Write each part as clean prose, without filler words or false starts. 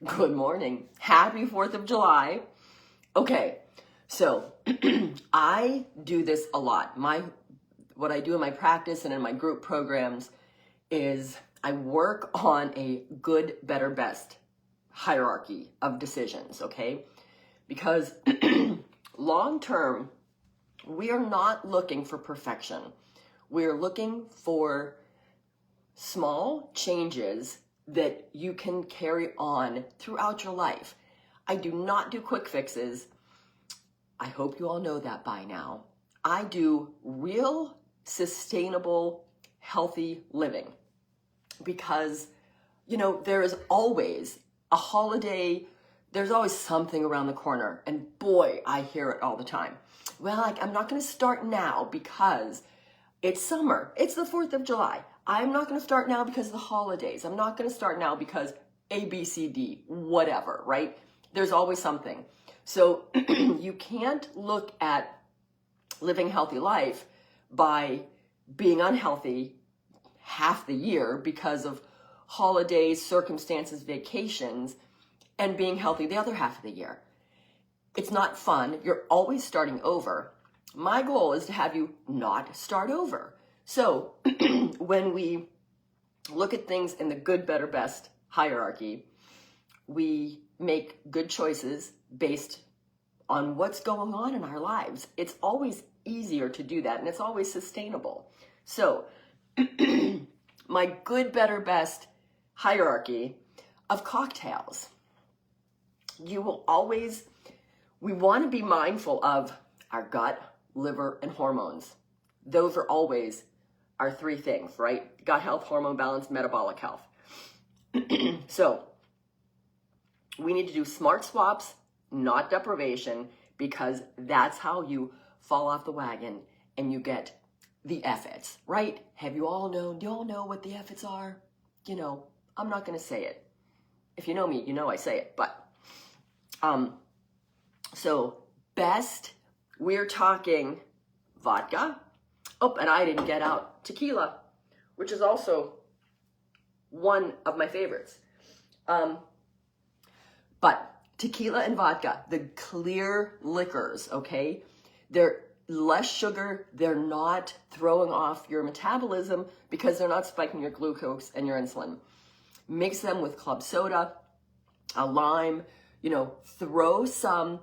Good morning. Happy 4th of July. Okay, so I do this a lot. What I do in my practice and in my group programs is I work on a good, better, best hierarchy of decisions, okay? Because long term, we are not looking for perfection. We're looking for small changes that you can carry on throughout your life. I do not do quick fixes. I hope you all know that by now. I do real, sustainable, healthy living because, there is always a holiday. There's always something around the corner. And boy, I hear it all the time. Well, I'm not going to start now because it's summer. It's the 4th of July. I'm not going to start now because of the holidays. I'm not going to start now because A, B, C, D, whatever, right? There's always something. So you can't look at living a healthy life by being unhealthy half the year because of holidays, circumstances, vacations, and being healthy the other half of the year. It's not fun. You're always starting over. My goal is to have you not start over. So when we look at things in the good, better, best hierarchy, we make good choices based on what's going on in our lives. It's always easier to do that, and it's always sustainable. So my good, better, best hierarchy of cocktails. We want to be mindful of our gut, liver, and hormones. Those are always our three things, right? Gut health, hormone balance, metabolic health. So we need to do smart swaps, not deprivation, because that's how you fall off the wagon and you get the FITs, right? Do you all know what the FITs are? I'm not going to say it. If you know me, you know I say it, but so best, we're talking vodka. Oh, and I didn't get out tequila, which is also one of my favorites. But tequila and vodka, the clear liquors, okay? They're less sugar. They're not throwing off your metabolism because they're not spiking your glucose and your insulin. Mix them with club soda, a lime, throw some,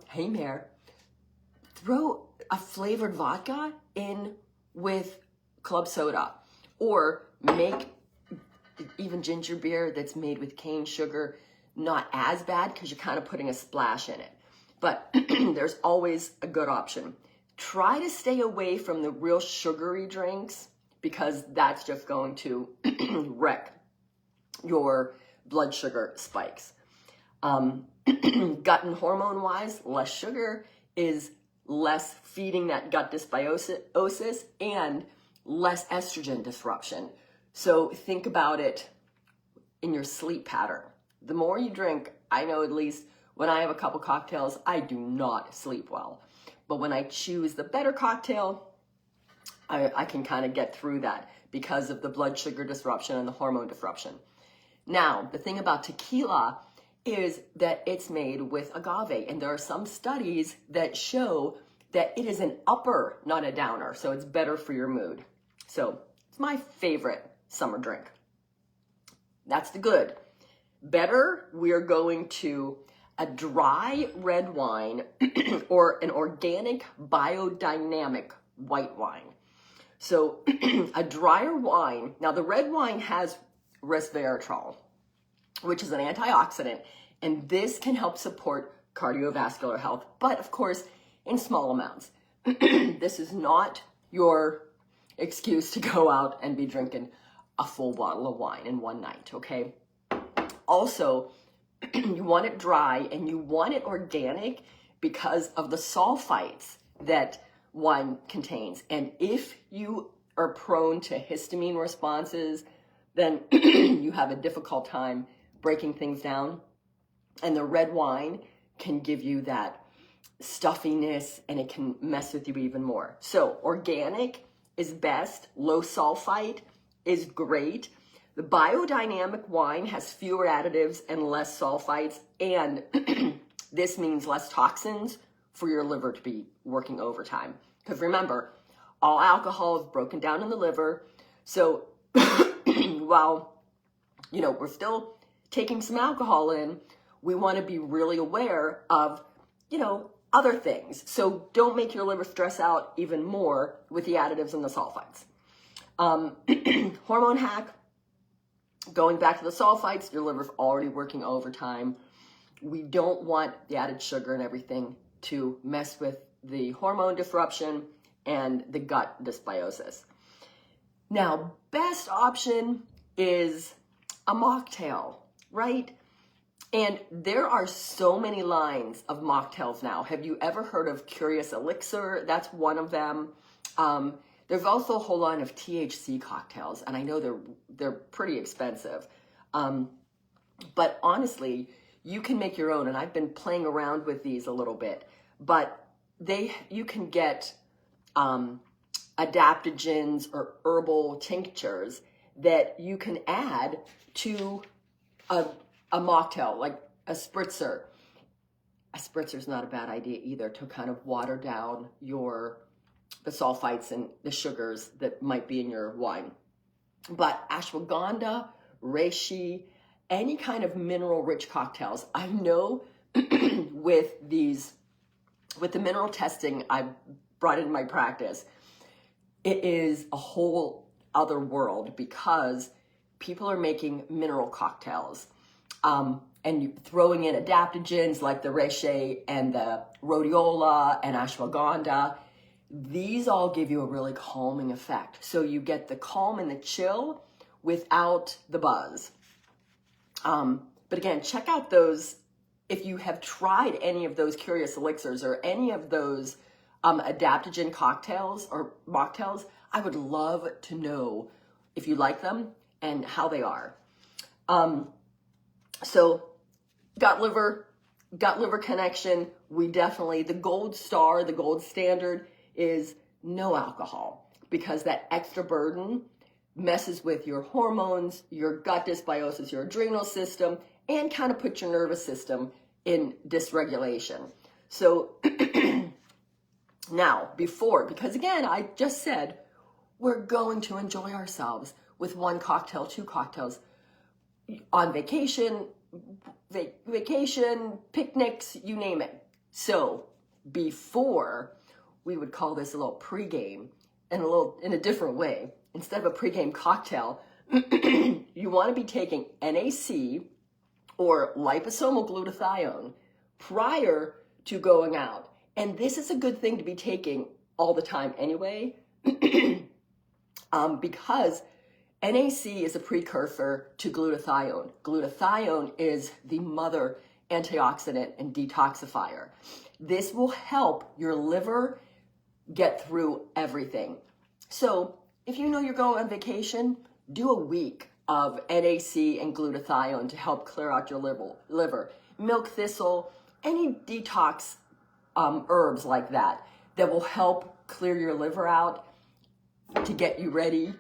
throw a flavored vodka in with club soda, or make even ginger beer that's made with cane sugar not as bad because you're kind of putting a splash in it. But there's always a good option. Try to stay away from the real sugary drinks because that's just going to wreck your blood sugar spikes. Gut and hormone wise, less sugar is less feeding that gut dysbiosis and less estrogen disruption. So think about it in your sleep pattern. The more you drink, I know at least when I have a couple cocktails, I do not sleep well. But when I choose the better cocktail, I can kind of get through that because of the blood sugar disruption and the hormone disruption. Now, the thing about tequila is that it's made with agave, and there are some studies that show that it is an upper, not a downer, so it's better for your mood. So it's my favorite summer drink. That's the good. Better, we're going to a dry red wine or an organic biodynamic white wine. So a drier wine, now the red wine has resveratrol, which is an antioxidant, and this can help support cardiovascular health, but of course, in small amounts. This is not your excuse to go out and be drinking a full bottle of wine in one night, okay? Also, you want it dry and you want it organic because of the sulfites that wine contains. And if you are prone to histamine responses, then you have a difficult time breaking things down. And the red wine can give you that stuffiness and it can mess with you even more. So organic is best. Low sulfite is great. The biodynamic wine has fewer additives and less sulfites, and this means less toxins for your liver to be working overtime. Because remember, all alcohol is broken down in the liver. So while, we're still taking some alcohol in, we want to be really aware of, other things. So don't make your liver stress out even more with the additives and the sulfites. Hormone hack, going back to the sulfites, your liver's already working overtime. We don't want the added sugar and everything to mess with the hormone disruption and the gut dysbiosis. Now, best option is a mocktail, right? And there are so many lines of mocktails now. Have you ever heard of Curious Elixir? That's one of them. There's also a whole line of THC cocktails, and I know they're pretty expensive. But honestly, you can make your own, and I've been playing around with these a little bit. But you can get adaptogens or herbal tinctures that you can add to a mocktail, like a spritzer. A spritzer is not a bad idea either, to kind of water down the sulfites and the sugars that might be in your wine. But ashwagandha, reishi, any kind of mineral-rich cocktails. I know with the mineral testing I've brought into my practice, it is a whole other world because people are making mineral cocktails. And you throwing in adaptogens like the reishi and the rhodiola and ashwagandha. These all give you a really calming effect. So you get the calm and the chill without the buzz. But again, check out those. If you have tried any of those Curious Elixirs or any of those adaptogen cocktails or mocktails, I would love to know if you like them and how they are. So gut liver connection, the gold star, the gold standard is no alcohol, because that extra burden messes with your hormones, your gut dysbiosis, your adrenal system, and kind of puts your nervous system in dysregulation. So now, because again, I just said, we're going to enjoy ourselves with one cocktail, two cocktails, on vacation, picnics, you name it. So before, we would call this a little pregame in a different way. Instead of a pregame cocktail, you want to be taking NAC or liposomal glutathione prior to going out. And this is a good thing to be taking all the time anyway, because NAC is a precursor to glutathione. Glutathione is the mother antioxidant and detoxifier. This will help your liver get through everything. So if you know you're going on vacation, do a week of NAC and glutathione to help clear out your liver. Milk thistle, any detox herbs like that will help clear your liver out to get you ready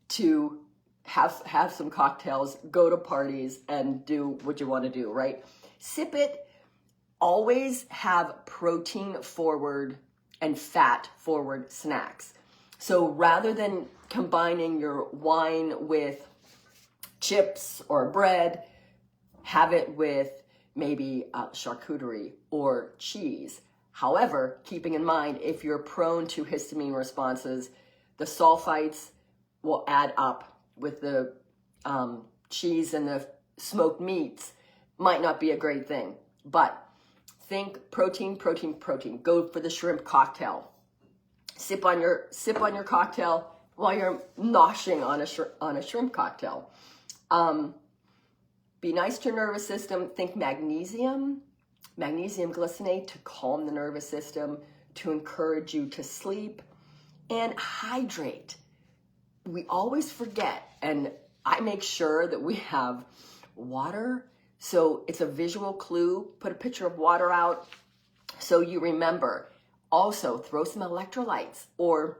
to have some cocktails, go to parties, and do what you want to do, right? Sip it. Always have protein forward and fat forward snacks. So rather than combining your wine with chips or bread, have it with maybe charcuterie or cheese. However, keeping in mind, if you're prone to histamine responses, the sulfites will add up with the cheese and the smoked meats. Might not be a great thing, but think protein, protein, protein. Go for the shrimp cocktail. Sip on your cocktail while you're noshing on a shrimp cocktail. Be nice to your nervous system. Think magnesium glycinate to calm the nervous system, to encourage you to sleep, and hydrate. We always forget, and I make sure that we have water. So it's a visual clue. Put a picture of water out so you remember. Also, throw some electrolytes or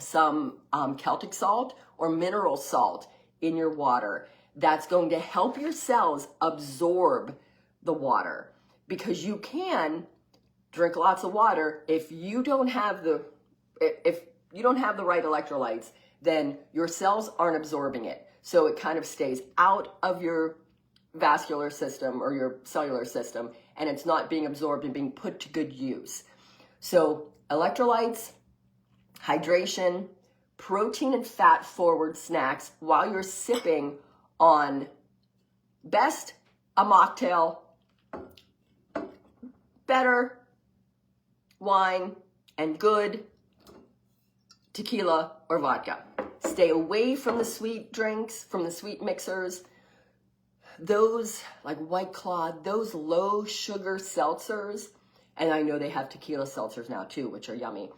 some Celtic salt or mineral salt in your water that's going to help your cells absorb the water, because you can drink lots of water. If you don't have the right electrolytes, then your cells aren't absorbing it. So it kind of stays out of your vascular system or your cellular system, and it's not being absorbed and being put to good use. So electrolytes, hydration, protein and fat forward snacks while you're sipping on best a mocktail, better wine, and good tequila or vodka. Stay away from the sweet drinks, from the sweet mixers. Those like White Claw, those low sugar seltzers, and I know they have tequila seltzers now too, which are yummy.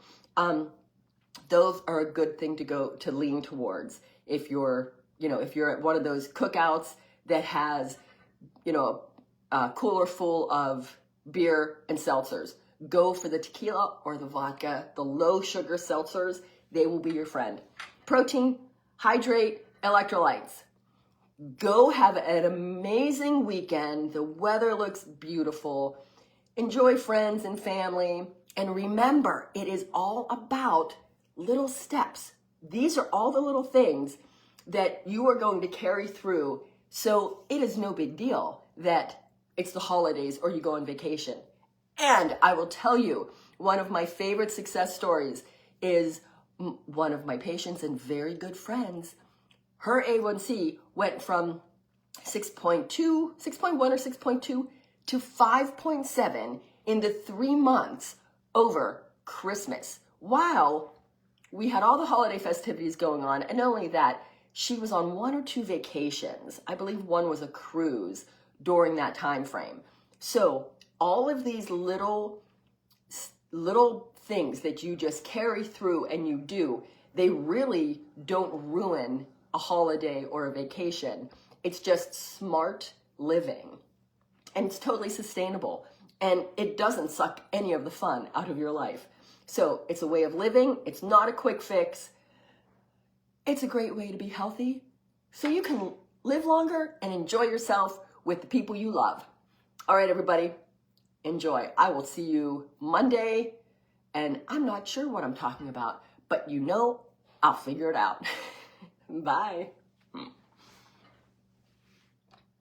Those are a good thing to lean towards if you're at one of those cookouts that has, a cooler full of beer and seltzers. Go for the tequila or the vodka, the low sugar seltzers. They will be your friend. Protein, hydrate, electrolytes. Go have an amazing weekend. The weather looks beautiful. Enjoy friends and family. And remember, it is all about little steps. These are all the little things that you are going to carry through. So it is no big deal that it's the holidays or you go on vacation. And I will tell you, one of my favorite success stories is one of my patients and very good friends. Her A1C went from 6.1 or 6.2 to 5.7 in the 3 months over Christmas, while we had all the holiday festivities going on. And not only that, she was on 1 or 2 vacations. I believe one was a cruise during that time frame. So all of these little things that you just carry through and you do, they really don't ruin a holiday or a vacation. It's just smart living, and it's totally sustainable, and it doesn't suck any of the fun out of your life. So it's a way of living. It's not a quick fix. It's a great way to be healthy so you can live longer and enjoy yourself with the people you love. All right, everybody, enjoy. I will see you Monday, and I'm not sure what I'm talking about, but I'll figure it out. Bye.